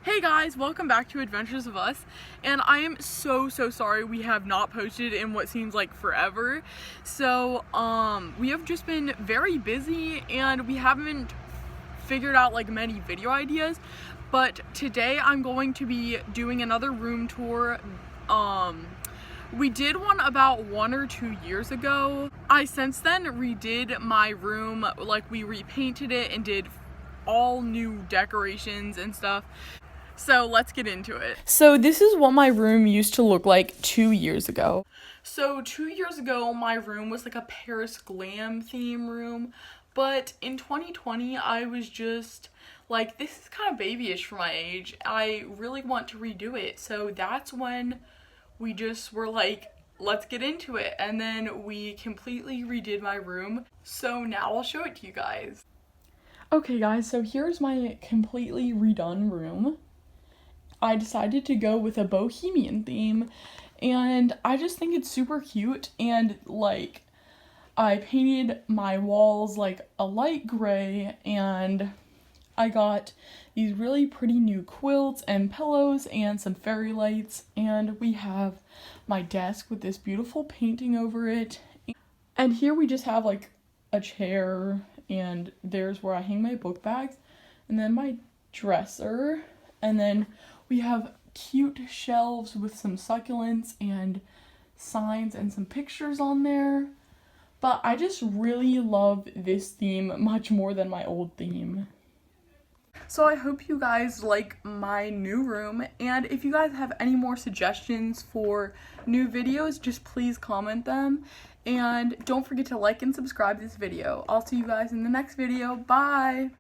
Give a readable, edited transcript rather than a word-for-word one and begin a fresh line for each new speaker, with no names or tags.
Hey guys, welcome back to Adventures of Us, and I am so sorry we have not posted in what seems like forever. So, we have just been very busy and we haven't figured out like many video ideas, but today I'm going to be doing another room tour. We did one about 1 or 2 years ago. I since then redid my room, like we repainted it and did all new decorations and stuff. So let's get into it. So this is what my room used to look like 2 years ago. So 2 years ago, my room was like a Paris glam theme room, but in 2020, I was just like, this is kind of babyish for my age. I really want to redo it. So that's when we just were like, let's get into it. And then we completely redid my room. So now I'll show it to you guys. Okay guys, so here's my completely redone room. I decided to go with a bohemian theme, and I just think it's super cute. And like, I painted my walls like a light gray, and I got these really pretty new quilts and pillows and some fairy lights, and we have my desk with this beautiful painting over it. And here we just have like a chair, and there's where I hang my book bags, and then my dresser, and then we have cute shelves with some succulents and signs and some pictures on there. But I just really love this theme much more than my old theme. So I hope you guys like my new room, and if you guys have any more suggestions for new videos, just please comment them. And don't forget to like and subscribe to this video. I'll see you guys in the next video. Bye!